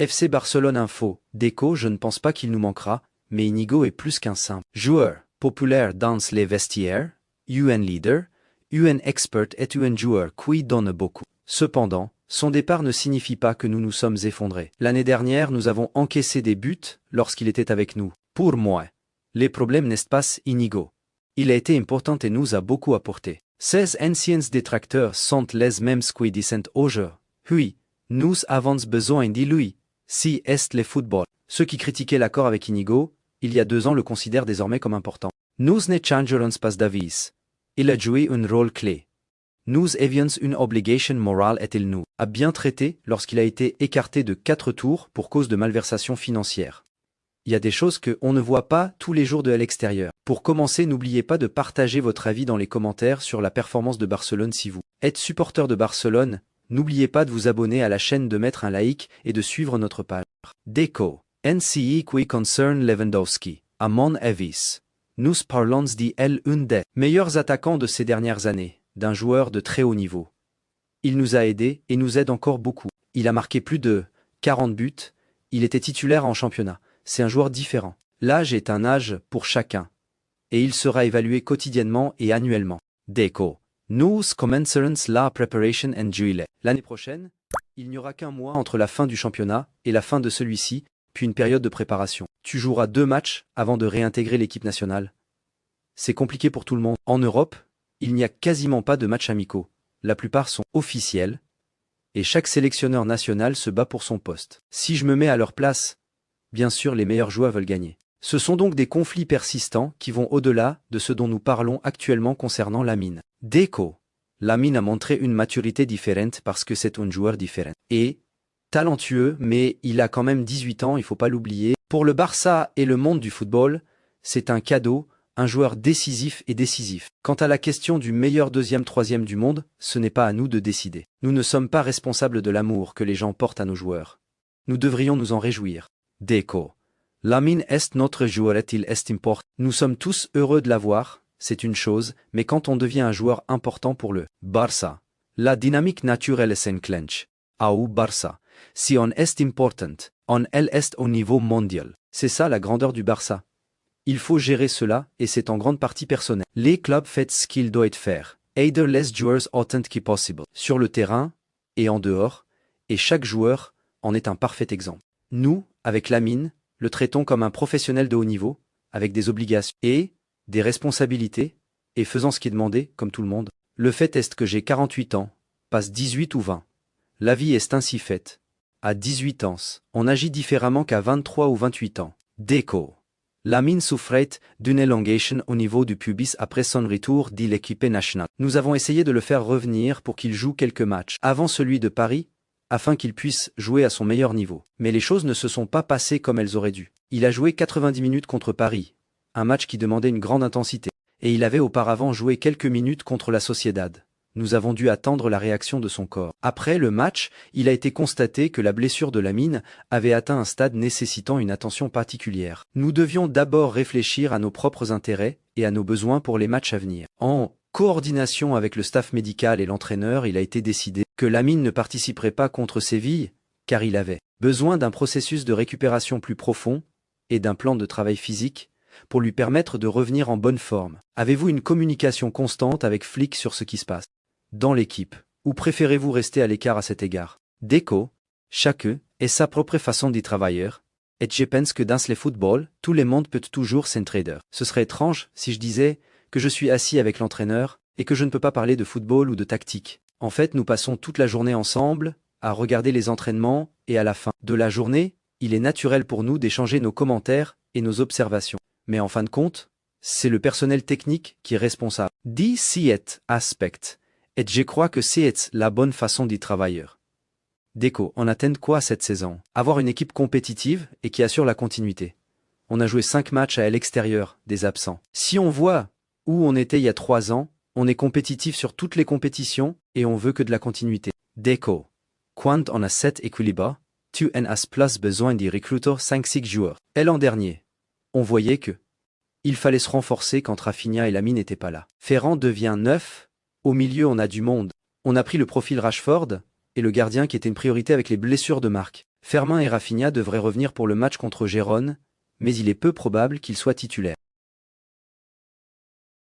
FC Barcelone Info, Deco, je ne pense pas qu'il nous manquera, mais Inigo est plus qu'un simple joueur populaire dans les vestiaires, un leader, un expert et un joueur qui donne beaucoup. Cependant, son départ ne signifie pas que nous nous sommes effondrés. L'année dernière, nous avons encaissé des buts lorsqu'il était avec nous. Pour moi, les problèmes n'est pas Inigo. Il a été important et nous a beaucoup apporté. Ces anciens détracteurs sont les mêmes qui disent aujourd'hui, nous avons besoin de lui, si est le football. Ceux qui critiquaient l'accord avec Inigo, il y a 2 ans le considèrent désormais comme important. Nous ne changerons pas d'avis. Il a joué un rôle clé. Nous avions une obligation morale et il nous a bien traité lorsqu'il a été écarté de 4 tours pour cause de malversation financière. Il y a des choses qu'on ne voit pas tous les jours de l'extérieur. Pour commencer, n'oubliez pas de partager votre avis dans les commentaires sur la performance de Barcelone si vous êtes supporter de Barcelone. N'oubliez pas de vous abonner à la chaîne, de mettre un like et de suivre notre page. Deco. NCE qui concerne Lewandowski. À mon avis, nous parlons l'un des meilleurs attaquants de ces dernières années, d'un joueur de très haut niveau. Il nous a aidés et nous aide encore beaucoup. Il a marqué plus de 40 buts, il était titulaire en championnat. C'est un joueur différent. L'âge est un âge pour chacun. Et il sera évalué quotidiennement et annuellement. Deco. Nous commencerons la préparation en juillet. L'année prochaine, il n'y aura qu'un mois entre la fin du championnat et la fin de celui-ci, puis une période de préparation. Tu joueras 2 matchs avant de réintégrer l'équipe nationale. C'est compliqué pour tout le monde. En Europe, il n'y a quasiment pas de matchs amicaux. La plupart sont officiels. Et chaque sélectionneur national se bat pour son poste. Si je me mets à leur place, bien sûr les meilleurs joueurs veulent gagner. Ce sont donc des conflits persistants qui vont au-delà de ce dont nous parlons actuellement concernant Lamine. Deco. Lamine a montré une maturité différente parce que c'est un joueur différent. Et talentueux, mais il a quand même 18 ans, il faut pas l'oublier. Pour le Barça et le monde du football, c'est un cadeau, un joueur décisif et décisif. Quant à la question du meilleur deuxième, troisième du monde, ce n'est pas à nous de décider. Nous ne sommes pas responsables de l'amour que les gens portent à nos joueurs. Nous devrions nous en réjouir. Deco. Lamine est notre joueur et il est important. Nous sommes tous heureux de l'avoir, c'est une chose, mais quand on devient un joueur important pour le Barça, la dynamique naturelle s'enclenche. Au Barça, si on est important, on est au niveau mondial. C'est ça la grandeur du Barça. Il faut gérer cela et c'est en grande partie personnel. Les clubs font ce qu'ils doivent faire. Aider les joueurs autant que possible. Sur le terrain et en dehors, et chaque joueur en est un parfait exemple. Nous, avec Lamine, le traitons comme un professionnel de haut niveau, avec des obligations et des responsabilités, et faisant ce qui est demandé, comme tout le monde. Le fait est que j'ai 48 ans, passe 18 ou 20. La vie est ainsi faite. À 18 ans, on agit différemment qu'à 23 ou 28 ans. Deco. Lamine souffrait d'une élongation au niveau du pubis après son retour de l'équipe nationale. Nous avons essayé de le faire revenir pour qu'il joue quelques matchs avant celui de Paris, afin qu'il puisse jouer à son meilleur niveau. Mais les choses ne se sont pas passées comme elles auraient dû. Il a joué 90 minutes contre Paris, un match qui demandait une grande intensité, et il avait auparavant joué quelques minutes contre la Sociedad. Nous avons dû attendre la réaction de son corps. Après le match, il a été constaté que la blessure de Lamine avait atteint un stade nécessitant une attention particulière. Nous devions d'abord réfléchir à nos propres intérêts et à nos besoins pour les matchs à venir. En coordination avec le staff médical et l'entraîneur, il a été décidé que Lamine ne participerait pas contre Séville, car il avait besoin d'un processus de récupération plus profond et d'un plan de travail physique pour lui permettre de revenir en bonne forme. Avez-vous une communication constante avec Flick sur ce qui se passe dans l'équipe, ou préférez-vous rester à l'écart à cet égard? Deco, chacun est sa propre façon d'y travailler, et je pense que dans le football, tout le monde peut toujours s'entraider. Ce serait étrange si je disais que je suis assis avec l'entraîneur et que je ne peux pas parler de football ou de tactique. En fait, nous passons toute la journée ensemble, à regarder les entraînements, et à la fin de la journée, il est naturel pour nous d'échanger nos commentaires et nos observations. Mais en fin de compte, c'est le personnel technique qui est responsable. D'ici aspect. Et je crois que c'est la bonne façon d'y travailler. Deco, on attend quoi cette saison? Avoir une équipe compétitive et qui assure la continuité. On a joué 5 matchs à l'extérieur, des absents. Si on voit où on était il y a 3 ans, on est compétitif sur toutes les compétitions et on veut que de la continuité. Deco. Quand on a cet équilibre, tu en as plus besoin d'y recruter 5-6 joueurs. Et l'an dernier, on voyait que il fallait se renforcer quand Rafinha et Lamine n'étaient pas là. Ferran devient neuf. Au milieu, on a du monde. On a pris le profil Rashford et le gardien qui était une priorité avec les blessures de Marc. Fermin et Rafinha devraient revenir pour le match contre Gérone, mais il est peu probable qu'ils soient titulaires.